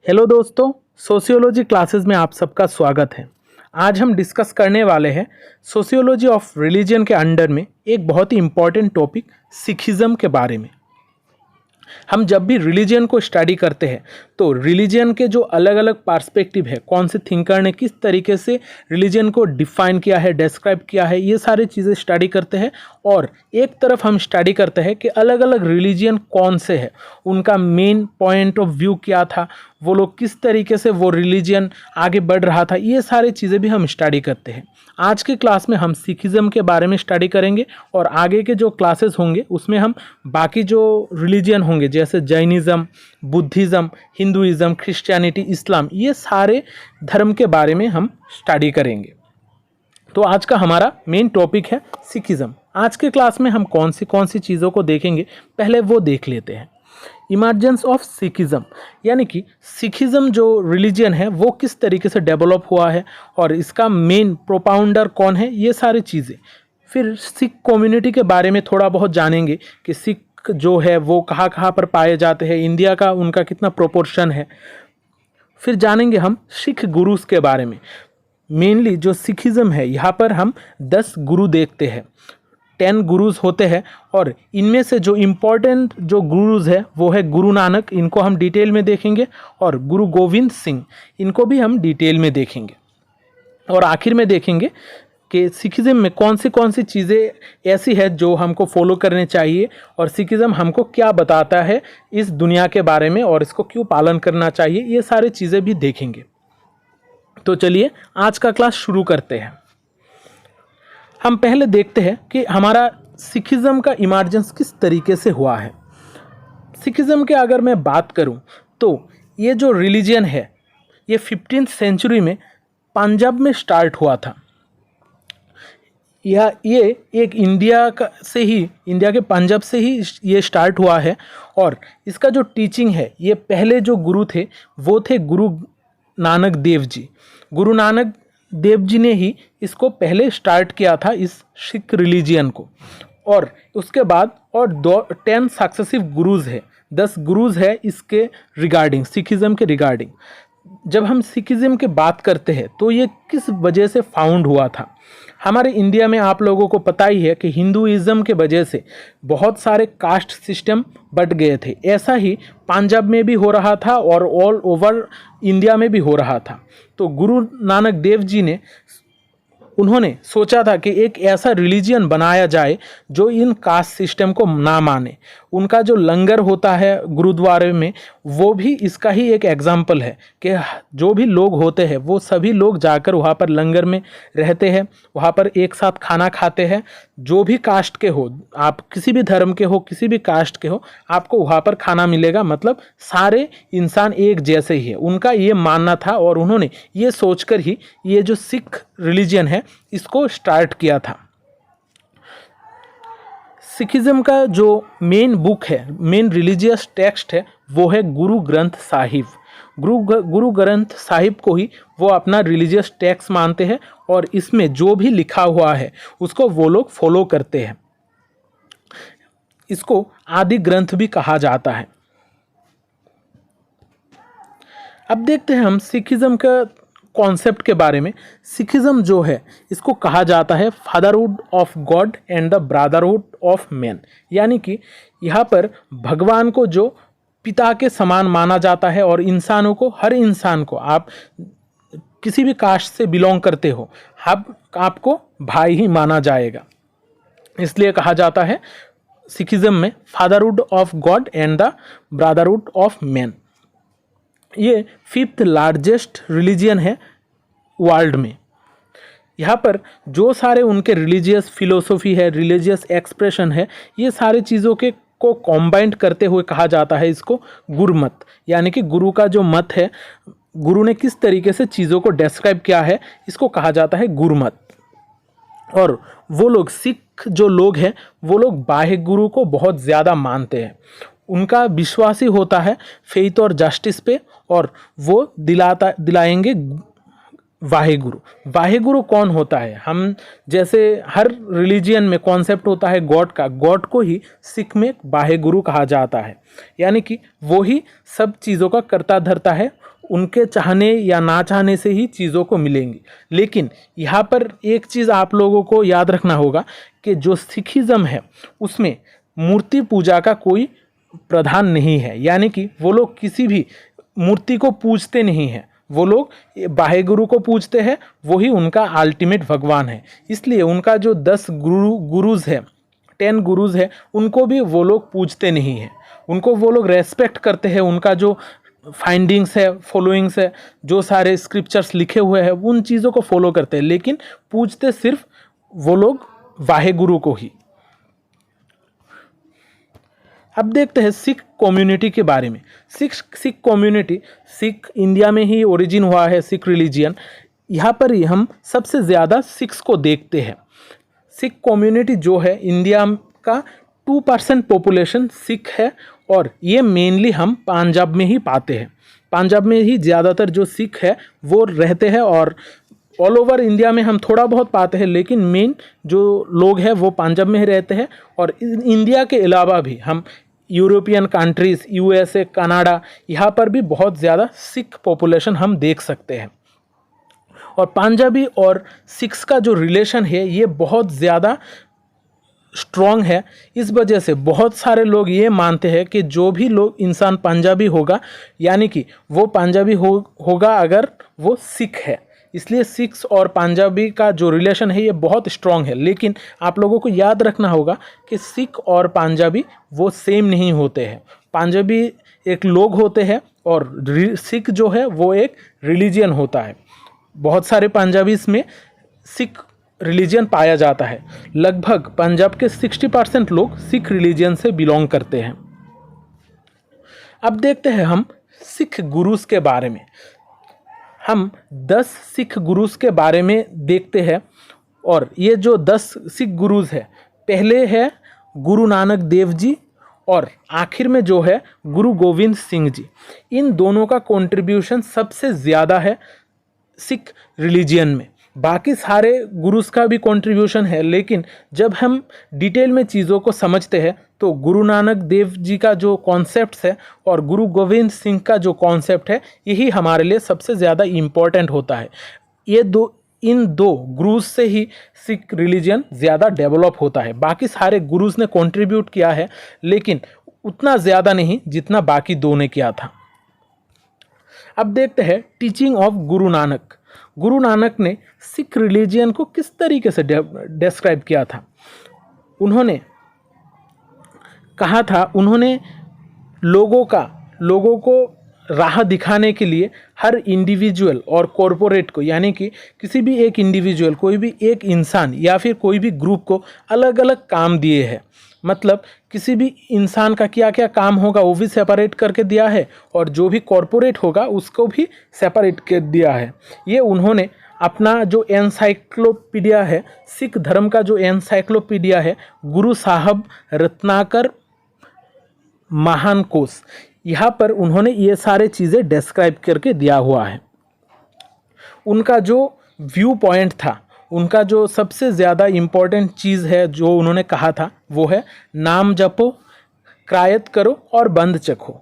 Hello दोस्तों, sociology classes में आप सबका स्वागत है। आज हम डिस्कस करने वाले हैं सोशियोलॉजी ऑफ रिलीजन के अंडर में एक बहुत ही इम्पॉर्टेंट टॉपिक सिखिज़म के बारे में। हम जब भी रिलीजन को स्टडी करते हैं तो रिलीजन के जो अलग अलग पर्सपेक्टिव है, कौन से थिंकर ने किस तरीके से रिलीजन को डिफाइन किया है, डिस्क्राइब किया है, ये सारी चीज़ें स्टडी करते हैं। और एक तरफ हम स्टडी करते हैं कि अलग अलग रिलीजन कौन से है, उनका मेन पॉइंट ऑफ व्यू क्या था, वो लोग किस तरीके से वो रिलीजन आगे बढ़ रहा था, ये सारी चीज़ें भी हम स्टडी करते हैं। आज की क्लास में हम सिखिज़म के बारे में स्टडी करेंगे और आगे के जो क्लासेस होंगे उसमें हम बाकी जो रिलीजन होंगे जैसे जैनिज़्म, बुद्धिज़्म, हिंदुइज़्म, क्रिश्चियनिटी, इस्लाम, ये सारे धर्म के बारे में हम स्टडी करेंगे। तो आज का हमारा मेन टॉपिक है सिखिज़म। आज के क्लास में हम कौन सी चीज़ों को देखेंगे, पहले वो देख लेते हैं। इमर्जेंस ऑफ सिखिज़म, यानी कि सिखिज़म जो रिलीजन है वो किस तरीके से डेवलप हुआ है और इसका मेन प्रोपाउंडर कौन है, ये सारी चीज़ें। फिर सिख कम्युनिटी के बारे में थोड़ा बहुत जानेंगे कि सिख जो है वो कहाँ कहाँ पर पाए जाते हैं, इंडिया का उनका कितना प्रोपोर्शन है। फिर जानेंगे हम सिख गुरुस के बारे में। मेनली जो सिखिज़म है यहाँ पर हम 10 गुरु देखते हैं, 10 गुरुज होते हैं और इनमें से जो इम्पोर्टेंट जो गुरुज है वो है गुरु नानक, इनको हम डिटेल में देखेंगे, और गुरु गोविंद सिंह, इनको भी हम डिटेल में देखेंगे। और आखिर में देखेंगे कि सिखिज़म में कौन सी चीज़ें ऐसी है जो हमको फॉलो करने चाहिए और सिखिज़म हमको क्या बताता है इस दुनिया के बारे में और इसको क्यों पालन करना चाहिए, ये सारी चीज़ें भी देखेंगे। तो चलिए आज का क्लास शुरू करते हैं। हम पहले देखते हैं कि हमारा सिखिज़म का इमर्जेंस किस तरीके से हुआ है। सिखिज़म के अगर मैं बात करूं तो ये जो रिलीजन है ये 15th सेंचुरी में पंजाब में स्टार्ट हुआ था। यह ये एक इंडिया के पंजाब से ही ये स्टार्ट हुआ है और इसका जो टीचिंग है, ये पहले जो गुरु थे वो थे गुरु नानक देव जी। गुरु नानक देव जी ने ही इसको पहले स्टार्ट किया था, इस सिख रिलीजियन को। और उसके बाद और 10 सक्सेसिव गुरुज है, 10 गुरुज है इसके रिगार्डिंग, सिखिज़म के रिगार्डिंग। जब हम सिखिज़म की बात करते हैं तो ये किस वजह से फाउंड हुआ था। हमारे इंडिया में आप लोगों को पता ही है कि हिंदुइज़्म के वजह से बहुत सारे कास्ट सिस्टम बढ़ गए थे। ऐसा ही पंजाब में भी हो रहा था और ऑल ओवर इंडिया में भी हो रहा था। तो गुरु नानक देव जी ने उन्होंने सोचा था कि एक ऐसा रिलीजियन बनाया जाए जो इन कास्ट सिस्टम को ना माने। उनका जो लंगर होता है गुरुद्वारे में, वो भी इसका ही एक एग्जाम्पल है कि जो भी लोग होते हैं वो सभी लोग जाकर वहाँ पर लंगर में रहते हैं, वहाँ पर एक साथ खाना खाते हैं। जो भी कास्ट के हो, आप किसी भी धर्म के हो, किसी भी कास्ट के हो, आपको वहाँ पर खाना मिलेगा। मतलब सारे इंसान एक जैसे ही है, उनका ये मानना था। और उन्होंने ये सोचकर ही ये जो सिख रिलीजन है इसको स्टार्ट किया था। सिखिज़म का जो मेन बुक है, मेन रिलीजियस टेक्स्ट है, वो है गुरु ग्रंथ साहिब। गुरु ग्रंथ साहिब को ही वो अपना रिलीजियस टेक्स्ट मानते हैं और इसमें जो भी लिखा हुआ है उसको वो लोग फॉलो करते हैं। इसको आदि ग्रंथ भी कहा जाता है। अब देखते हैं हम सिखिज़म का कॉन्सेप्ट के बारे में। सिखिज़म जो है इसको कहा जाता है fatherhood of God and the brotherhood of man, यानी कि यहाँ पर भगवान को जो पिता के समान माना जाता है और इंसानों को, हर इंसान को, आप किसी भी कास्ट से बिलोंग करते हो, आपको भाई ही माना जाएगा। इसलिए कहा जाता है सिखिज़म में fatherhood of God and the brotherhood of man. ये 5th लार्जेस्ट रिलीजियन है वर्ल्ड में। यहाँ पर जो सारे उनके रिलीजियस फिलोसफी है, रिलीजियस एक्सप्रेशन है, ये सारे चीज़ों के को कॉम्बाइंड करते हुए कहा जाता है इसको गुरुमत, यानी कि गुरु का जो मत है, गुरु ने किस तरीके से चीज़ों को डिस्क्राइब किया है, इसको कहा जाता है गुरुमत। और वो लोग, सिख जो लोग हैं, वो लोग बाह्य गुरु को बहुत ज़्यादा मानते हैं। उनका विश्वास ही होता है फेथ और जस्टिस पे, और वो दिलाएंगे वाहेगुरु। वाहेगुरु कौन होता है? हम जैसे हर रिलीजियन में कॉन्सेप्ट होता है गॉड का, गॉड को ही सिख में वाहेगुरु कहा जाता है, यानी कि वो ही सब चीज़ों का कर्ता धर्ता है, उनके चाहने या ना चाहने से ही चीज़ों को मिलेंगी। लेकिन यहाँ पर एक चीज़ आप लोगों को याद रखना होगा कि जो सिखिज़्म है उसमें मूर्ति पूजा का कोई प्रधान नहीं है, यानी कि वो लोग किसी भी मूर्ति को पूजते नहीं हैं, वो लोग बाहे गुरु को पूजते हैं, वही उनका अल्टीमेट भगवान है। इसलिए उनका जो 10 गुरुज है, 10 गुरुज है, उनको भी वो लोग पूजते नहीं हैं, उनको वो लोग रेस्पेक्ट करते हैं। उनका जो फाइंडिंग्स है, फॉलोइंग्स है, जो सारे स्क्रिप्चर्स लिखे हुए हैं, उन चीज़ों को फॉलो करते हैं, लेकिन पूजते सिर्फ वो लोग वाहे गुरु को ही। अब देखते हैं सिख कम्युनिटी के बारे में। सिख कम्युनिटी, सिख इंडिया में ही ओरिजिन हुआ है सिख रिलीजियन, यहाँ पर ही हम सबसे ज़्यादा सिख्स को देखते हैं। सिख कम्युनिटी जो है, इंडिया का 2% पॉपुलेशन सिख है, और ये मेनली हम पंजाब में ही पाते हैं। पंजाब में ही ज़्यादातर जो सिख है वो रहते हैं, और ऑल ओवर इंडिया में हम थोड़ा बहुत पाते हैं, लेकिन मेन जो लोग हैं वो पंजाब में ही रहते हैं। और इंडिया के अलावा भी हम यूरोपियन कंट्रीज़, यूएसए, कनाडा, यहाँ पर भी बहुत ज़्यादा सिख पॉपुलेशन हम देख सकते हैं। और पंजाबी और सिख्स का जो रिलेशन है ये बहुत ज़्यादा स्ट्रॉन्ग है। इस वजह से बहुत सारे लोग ये मानते हैं कि जो भी लोग इंसान पंजाबी होगा, यानी कि वो पंजाबी होगा अगर वो सिख है। इसलिए सिख्स और पंजाबी का जो रिलेशन है ये बहुत स्ट्रॉन्ग है। लेकिन आप लोगों को याद रखना होगा कि सिख और पंजाबी वो सेम नहीं होते हैं। पंजाबी एक लोग होते हैं और सिख जो है वो एक रिलीजियन होता है। बहुत सारे पंजाबीज में सिख रिलीजियन पाया जाता है। लगभग पंजाब के 60% लोग सिख रिलीजियन से बिलोंग करते हैं। अब देखते हैं हम सिख गुरुस के बारे में। हम 10 सिख गुरुस के बारे में देखते हैं, और ये जो 10 सिख गुरुस है, पहले है गुरु नानक देव जी, और आखिर में जो है गुरु गोविंद सिंह जी। इन दोनों का कंट्रीब्यूशन सबसे ज़्यादा है सिख रिलीजियन में। बाकी सारे गुरुस का भी कंट्रीब्यूशन है, लेकिन जब हम डिटेल में चीज़ों को समझते हैं तो गुरु नानक देव जी का जो कॉन्सेप्ट्स है और गुरु गोविंद सिंह का जो कॉन्सेप्ट है, यही हमारे लिए सबसे ज़्यादा इम्पॉर्टेंट होता है। इन दो गुरुस से ही सिख रिलीजन ज़्यादा डेवलप होता है। बाकी सारे गुरुस ने कंट्रीब्यूट किया है, लेकिन उतना ज़्यादा नहीं जितना बाकी दो ने किया था। अब देखते हैं टीचिंग ऑफ गुरु नानक। गुरु नानक ने सिख रिलीजियन को किस तरीके से डिस्क्राइब किया था। उन्होंने कहा था, उन्होंने लोगों को राह दिखाने के लिए हर इंडिविजुअल और कॉरपोरेट को, यानी कि किसी भी एक इंडिविजुअल, कोई भी एक इंसान या फिर कोई भी ग्रुप को अलग अलग काम दिए हैं। मतलब किसी भी इंसान का क्या क्या काम होगा वो भी सेपरेट करके दिया है, और जो भी कॉरपोरेट होगा उसको भी सेपरेट कर दिया है। ये उन्होंने अपना जो एनसाइक्लोपीडिया है, सिख धर्म का जो एनसाइक्लोपीडिया है, गुरु साहब रत्नाकर महान कोश, यहाँ पर उन्होंने ये सारे चीज़ें डिस्क्राइब करके दिया हुआ है। उनका जो व्यू पॉइंट था, उनका जो सबसे ज़्यादा इम्पोर्टेंट चीज़ है जो उन्होंने कहा था, वो है नाम जपो, क्रायत करो और बंद चखो।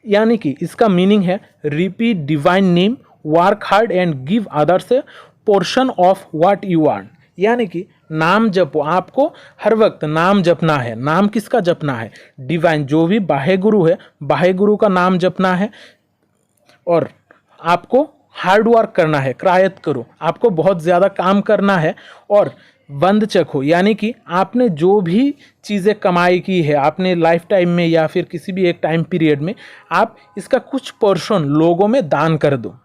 यानी कि इसका मीनिंग है repeat divine name, work hard and give others A portion of what you earn. यानी कि नाम जपो, आपको हर वक्त नाम जपना है। नाम किसका जपना है? डिवाइन, जो भी बाहे गुरु है, बाहे गुरु का नाम जपना है। और आपको हार्ड वर्क करना है, क्रायत करो, आपको बहुत ज़्यादा काम करना है। और बंद चखो, यानी कि आपने जो भी चीज़ें कमाई की है आपने लाइफ टाइम में या फिर किसी भी एक टाइम पीरियड में, आप इसका कुछ पोर्शन लोगों में दान कर दो।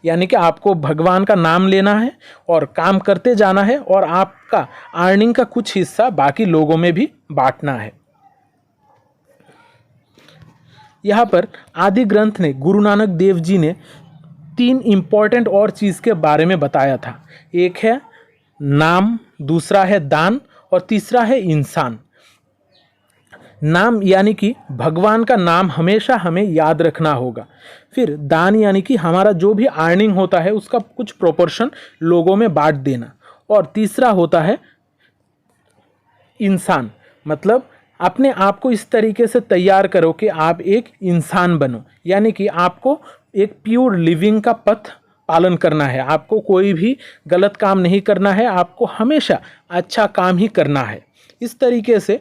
यानी कि आपको भगवान का नाम लेना है और काम करते जाना है, और आपका अर्निंग का कुछ हिस्सा बाकी लोगों में भी बांटना है। यहाँ पर आदि ग्रंथ ने, गुरु नानक देव जी ने 3 इम्पॉर्टेंट और चीज़ के बारे में बताया था। एक है नाम, दूसरा है दान, और तीसरा है इंसान। नाम यानी कि भगवान का नाम हमेशा हमें याद रखना होगा। फिर दान यानी कि हमारा जो भी अर्निंग होता है उसका कुछ प्रोपोर्शन लोगों में बांट देना। और तीसरा होता है इंसान, मतलब अपने आप को इस तरीके से तैयार करो कि आप एक इंसान बनो, यानी कि आपको एक प्योर लिविंग का पथ पालन करना है। आपको कोई भी गलत काम नहीं करना है, आपको हमेशा अच्छा काम ही करना है। इस तरीके से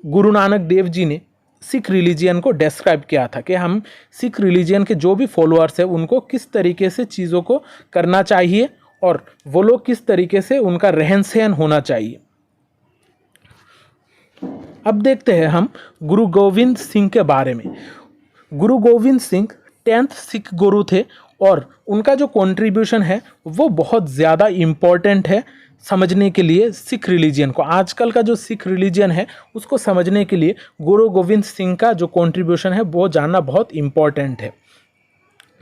गुरु नानक देव जी ने सिख रिलीजियन को डिस्क्राइब किया था कि हम सिख रिलीजियन के जो भी फॉलोअर्स हैं उनको किस तरीके से चीज़ों को करना चाहिए और वो लोग किस तरीके से उनका रहन सहन होना चाहिए। अब देखते हैं हम गुरु गोविंद सिंह के बारे में। गुरु गोविंद सिंह 10th सिख गुरु थे और उनका जो कंट्रीब्यूशन है वो बहुत ज़्यादा इम्पॉर्टेंट है समझने के लिए सिख रिलीजियन को। आजकल का जो सिख रिलीजियन है उसको समझने के लिए गुरु गोविंद सिंह का जो कंट्रीब्यूशन है वो जानना बहुत इम्पॉर्टेंट है।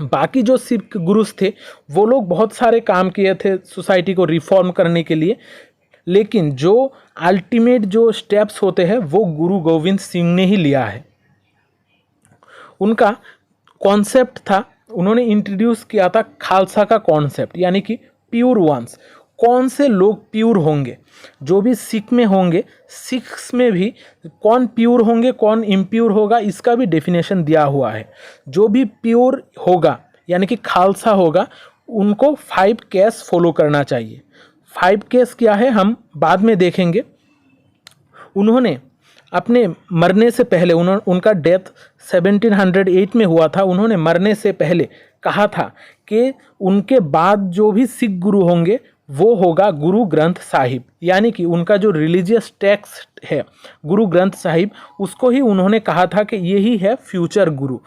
बाकी जो सिख गुरुस थे वो लोग बहुत सारे काम किए थे सोसाइटी को रिफॉर्म करने के लिए, लेकिन जो अल्टीमेट जो स्टेप्स होते हैं वो गुरु गोविंद सिंह ने ही लिया है। उनका कॉन्सेप्ट था, उन्होंने इंट्रोड्यूस किया था खालसा का कॉन्सेप्ट, यानी कि प्योर वंस। कौन से लोग प्योर होंगे, जो भी सिख में होंगे, सिख्स में भी कौन प्योर होंगे कौन इम्प्योर होगा इसका भी डेफिनेशन दिया हुआ है। जो भी प्योर होगा यानी कि खालसा होगा उनको 5 केस फॉलो करना चाहिए। 5 केस क्या है हम बाद में देखेंगे। उन्होंने अपने मरने से पहले, उनका डेथ 1708 में हुआ था, उन्होंने मरने से पहले कहा था कि उनके बाद जो भी सिख गुरु होंगे वो होगा गुरु ग्रंथ साहिब, यानी कि उनका जो रिलीजियस टेक्स्ट है गुरु ग्रंथ साहिब, उसको ही उन्होंने कहा था कि यही है फ्यूचर गुरु,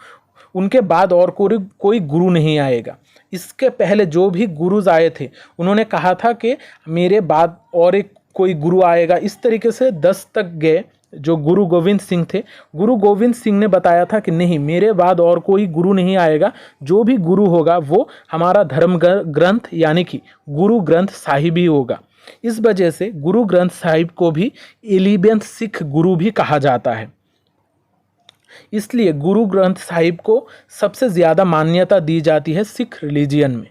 उनके बाद और कोई गुरु नहीं आएगा। इसके पहले जो भी गुरुज आए थे उन्होंने कहा था कि मेरे बाद और एक कोई गुरु आएगा। इस तरीके से 10 तक गए जो गुरु गोविंद सिंह थे। गुरु गोविंद सिंह ने बताया था कि नहीं, मेरे बाद और कोई गुरु नहीं आएगा, जो भी गुरु होगा वो हमारा धर्म ग्रंथ यानी कि गुरु ग्रंथ साहिब ही होगा। इस वजह से गुरु ग्रंथ साहिब को भी 11th सिख गुरु भी कहा जाता है। इसलिए गुरु ग्रंथ साहिब को सबसे ज़्यादा मान्यता दी जाती है सिख रिलीजियन में।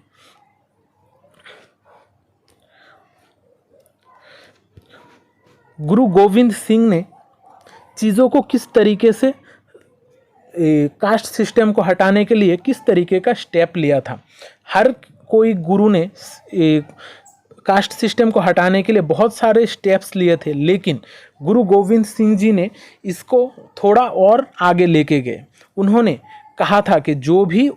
गुरु गोविंद सिंह ने चीज़ों को किस तरीके से कास्ट सिस्टम को हटाने के लिए किस तरीके का स्टेप लिया था। हर कोई गुरु ने कास्ट सिस्टम को हटाने के लिए बहुत सारे स्टेप्स लिए थे, लेकिन गुरु गोविंद सिंह जी ने इसको थोड़ा और आगे लेके गए। उन्होंने कहा था कि जो भी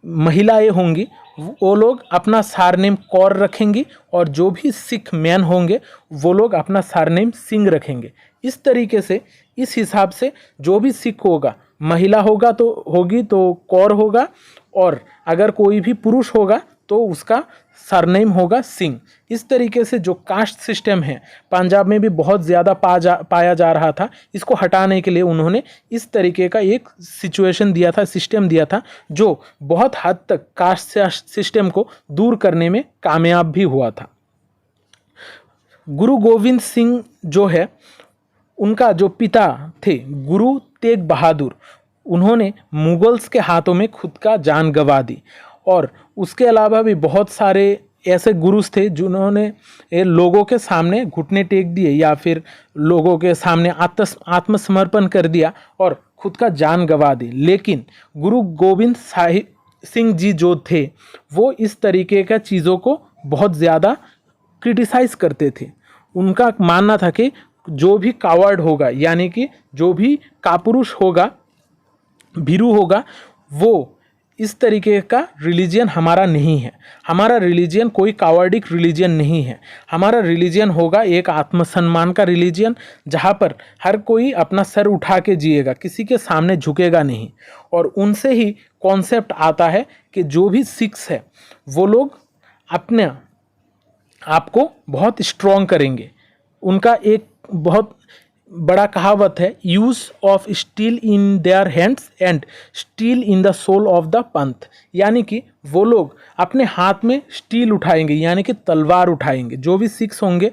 महिलाएं होंगी वो लोग अपना सरनेम कौर रखेंगी और जो भी सिख मैन होंगे वो लोग अपना सरनेम सिंह रखेंगे। इस तरीके से, इस हिसाब से जो भी सिख होगा, महिला होगा तो होगी तो कौर होगा, और अगर कोई भी पुरुष होगा तो उसका सरनेम होगा सिंह। इस तरीके से जो कास्ट सिस्टम है पंजाब में भी बहुत ज़्यादा पाया जा रहा था, इसको हटाने के लिए उन्होंने इस तरीके का एक सिचुएशन दिया था, सिस्टम दिया था, जो बहुत हद तक कास्ट सिस्टम को दूर करने में कामयाब भी हुआ था। गुरु गोविंद सिंह जो है, उनका जो पिता थे गुरु तेग बहादुर, उन्होंने मुगल्स के हाथों में खुद का जान गंवा दी। और उसके अलावा भी बहुत सारे ऐसे गुरुस थे जिन्होंने लोगों के सामने घुटने टेक दिए या फिर लोगों के सामने आत्मसमर्पण कर दिया और खुद का जान गंवा दी। लेकिन गुरु गोविंद सिंह जी जो थे वो इस तरीके का चीज़ों को बहुत ज़्यादा क्रिटिसाइज़ करते थे। उनका मानना था कि जो भी कावर्ड होगा यानी कि जो भी कापुरुष होगा, भीरू होगा, वो इस तरीके का रिलीजियन हमारा नहीं है। हमारा रिलीजियन कोई कावर्डिक रिलीजियन नहीं है। हमारा रिलीजियन होगा एक आत्मसम्मान का रिलीजियन, जहाँ पर हर कोई अपना सर उठा के जिएगा, किसी के सामने झुकेगा नहीं। और उनसे ही कॉन्सेप्ट आता है कि जो भी सिख्स है वो लोग अपने आप को बहुत स्ट्रॉन्ग करेंगे। उनका एक बहुत बड़ा कहावत है, use of steel in their hands and steel in the soul of the Panth, यानी कि वो लोग अपने हाथ में स्टील उठाएंगे यानी कि तलवार उठाएंगे। जो भी सिख्स होंगे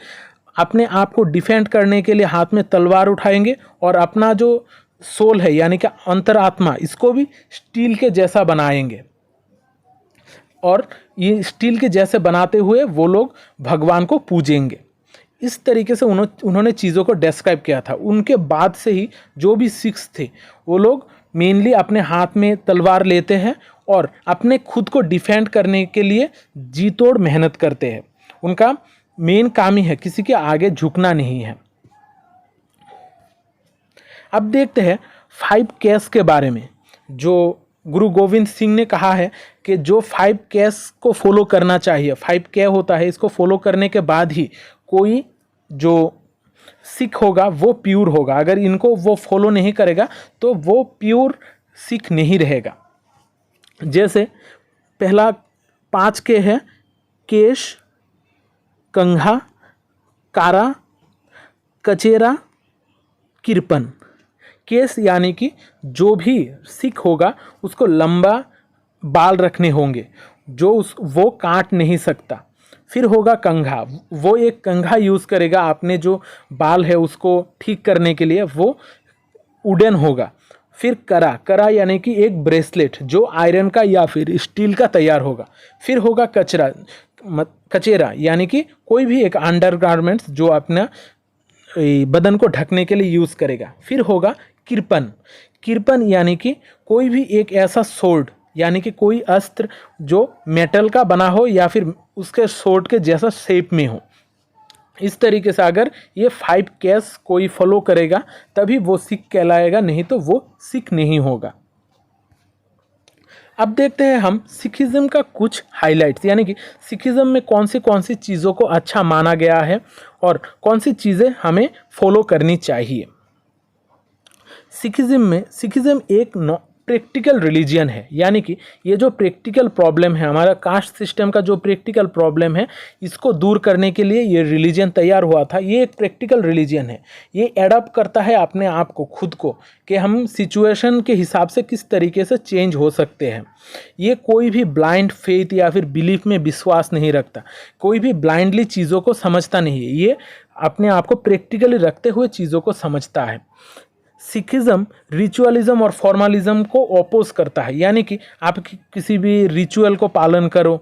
अपने आप को डिफेंड करने के लिए हाथ में तलवार उठाएंगे और अपना जो सोल है यानी कि अंतरात्मा, इसको भी स्टील के जैसा बनाएंगे। और ये स्टील के जैसे बनाते हुए वो लोग भगवान को पूजेंगे। इस तरीके से उन्होंने चीज़ों को डिस्क्राइब किया था। उनके बाद से ही जो भी सिख्स थे वो लोग मेनली अपने हाथ में तलवार लेते हैं और अपने खुद को डिफेंड करने के लिए जी तोड़ मेहनत करते हैं। उनका मेन काम ही है, किसी के आगे झुकना नहीं है। अब देखते हैं 5 केस के बारे में। जो गुरु गोविंद सिंह ने कहा है कि जो 5 केस को फॉलो करना चाहिए, 5 के होता है, इसको फॉलो करने के बाद ही कोई जो सिख होगा वो प्योर होगा। अगर इनको वो फॉलो नहीं करेगा तो वो प्योर सिख नहीं रहेगा। जैसे पहला 5 के है केश, कंघा, कारा, कचेरा, किरपन। केस यानी कि जो भी सिख होगा उसको लंबा बाल रखने होंगे, जो वो काट नहीं सकता। फिर होगा कंघा, वो एक कंघा यूज़ करेगा अपने जो बाल है उसको ठीक करने के लिए, वो वुडन होगा। फिर करा यानी कि एक ब्रेसलेट जो आयरन का या फिर स्टील का तैयार होगा। फिर होगा कचेरा यानी कि कोई भी एक अंडरगारमेंट्स जो अपना बदन को ढकने के लिए यूज़ करेगा। फिर होगा किरपन यानी कि कोई भी एक ऐसा सोर्ड यानी कि कोई अस्त्र जो मेटल का बना हो या फिर उसके सोर्ड के जैसा शेप में हो। इस तरीके से अगर ये 5 केस कोई फॉलो करेगा तभी वो सिख कहलाएगा, नहीं तो वो सिख नहीं होगा। अब देखते हैं हम सिखिज़्म का कुछ हाइलाइट्स, यानी कि सिखिज़्म में कौन सी चीज़ों को अच्छा माना गया है और कौन सी चीज़ें हमें फॉलो करनी चाहिए। सिखिज़्म एक प्रैक्टिकल रिलीजियन है, यानी कि ये जो प्रैक्टिकल प्रॉब्लम है, हमारा कास्ट सिस्टम का जो प्रैक्टिकल प्रॉब्लम है, इसको दूर करने के लिए ये रिलीजन तैयार हुआ था। ये एक प्रैक्टिकल रिलीजन है। ये एडप्ट करता है अपने आप को, खुद को, कि हम सिचुएशन के हिसाब से किस तरीके से चेंज हो सकते हैं। ये कोई भी ब्लाइंड फेथ या फिर बिलीफ में विश्वास नहीं रखता, कोई भी ब्लाइंडली चीज़ों को समझता नहीं है। ये अपने आप को प्रैक्टिकली रखते हुए चीज़ों को समझता है। सिखिज़्म रिचुअलिज्म और फॉर्मलिज्म को ओपोज करता है, यानी कि आप किसी भी रिचुअल को पालन करो,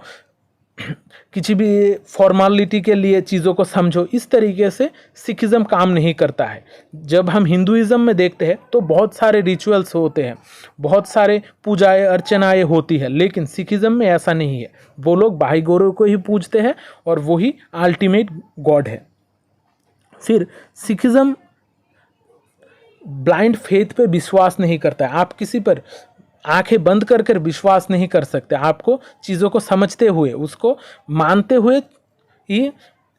किसी भी फॉर्मेलिटी के लिए चीज़ों को समझो, इस तरीके से सिखिज़्म काम नहीं करता है। जब हम हिंदुइज़्म में देखते हैं तो बहुत सारे रिचुअल्स होते हैं, बहुत सारे पूजाएं अर्चनाएं होती है, लेकिन सिखिज़्म में ऐसा नहीं है। वो लोग भाई गुरु को ही पूजते हैं और वही अल्टीमेट गॉड है। फिर सिखिज़्म ब्लाइंड फेथ पे विश्वास नहीं करता है। आप किसी पर आंखें बंद कर कर विश्वास नहीं कर सकते। आपको चीज़ों को समझते हुए, उसको मानते हुए ही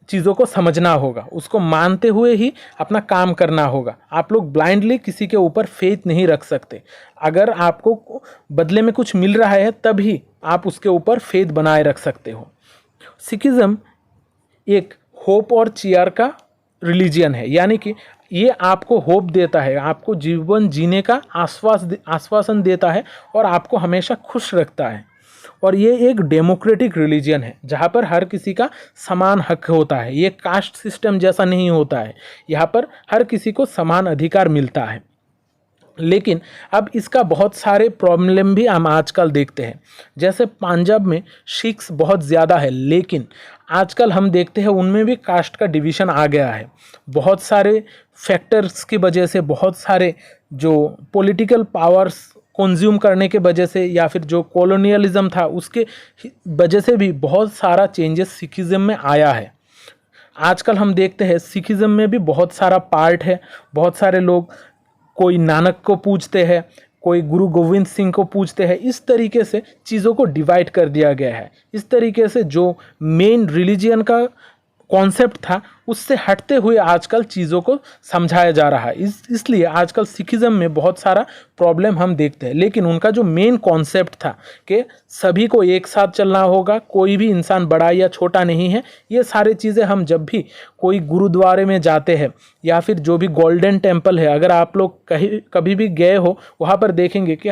चीज़ों को समझना होगा, उसको मानते हुए ही अपना काम करना होगा। आप लोग ब्लाइंडली किसी के ऊपर फेथ नहीं रख सकते। अगर आपको बदले में कुछ मिल रहा है तभी आप उसके ऊपर फेथ बनाए रख सकते हो। सिखिज़्म एक होप और चीयर का रिलीजियन है, यानी कि ये आपको होप देता है, आपको जीवन जीने का आश्वासन देता है और आपको हमेशा खुश रखता है। और ये एक डेमोक्रेटिक रिलीजियन है जहाँ पर हर किसी का समान हक होता है। ये कास्ट सिस्टम जैसा नहीं होता है, यहाँ पर हर किसी को समान अधिकार मिलता है। लेकिन अब इसका बहुत सारे प्रॉब्लम भी हम आजकल देखते हैं। जैसे पंजाब में सिख्स बहुत ज़्यादा है, लेकिन आजकल हम देखते हैं उनमें भी कास्ट का डिवीज़न आ गया है। बहुत सारे फैक्टर्स की वजह से, बहुत सारे जो पॉलिटिकल पावर्स कंज्यूम करने के वजह से या फिर जो कॉलोनियलिज्म था उसके वजह से भी बहुत सारा चेंजेस सिखिज़्म में आया है। आजकल हम देखते हैं सिखिज़्म में भी बहुत सारा पार्ट है। बहुत सारे लोग कोई नानक को पूजते हैं, कोई गुरु गोविंद सिंह को पूजते हैं। इस तरीके से चीज़ों को डिवाइड कर दिया गया है। इस तरीके से जो मेन रिलीजियन का कॉन्सेप्ट था उससे हटते हुए आजकल चीज़ों को समझाया जा रहा है। इसलिए आजकल सिखिज़्म में बहुत सारा प्रॉब्लम हम देखते हैं। लेकिन उनका जो मेन कॉन्सेप्ट था कि सभी को एक साथ चलना होगा, कोई भी इंसान बड़ा या छोटा नहीं है, ये सारी चीज़ें हम जब भी कोई गुरुद्वारे में जाते हैं या फिर जो भी गोल्डन टेम्पल है, अगर आप लोग कभी भी गए हो वहाँ पर देखेंगे कि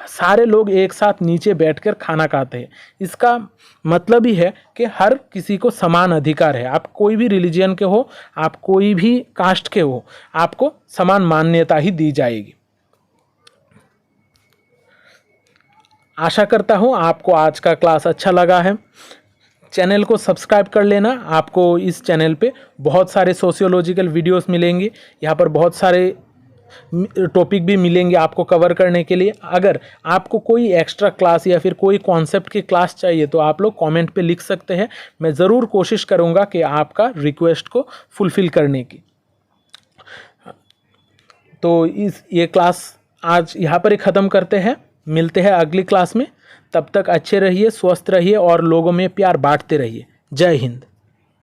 सारे लोग एक साथ नीचे बैठकर खाना खाते हैं। इसका मतलब ही है कि हर किसी को समान अधिकार है। आप कोई भी रिलीजियन के हो, आप कोई भी कास्ट के हो, आपको समान मान्यता ही दी जाएगी। आशा करता हूँ आपको आज का क्लास अच्छा लगा है। चैनल को सब्सक्राइब कर लेना। आपको इस चैनल पे बहुत सारे सोशियोलॉजिकल वीडियोस मिलेंगे, यहाँ पर बहुत सारे टॉपिक भी मिलेंगे आपको कवर करने के लिए। अगर आपको कोई एक्स्ट्रा क्लास या फिर कोई कॉन्सेप्ट की क्लास चाहिए तो आप लोग कमेंट पे लिख सकते हैं। मैं ज़रूर कोशिश करूँगा कि आपका रिक्वेस्ट को फुलफ़िल करने की। तो ये क्लास आज यहाँ पर ही ख़त्म करते हैं, मिलते हैं अगली क्लास में। तब तक अच्छे रहिए, स्वस्थ रहिए और लोगों में प्यार बांटते रहिए। जय हिंद।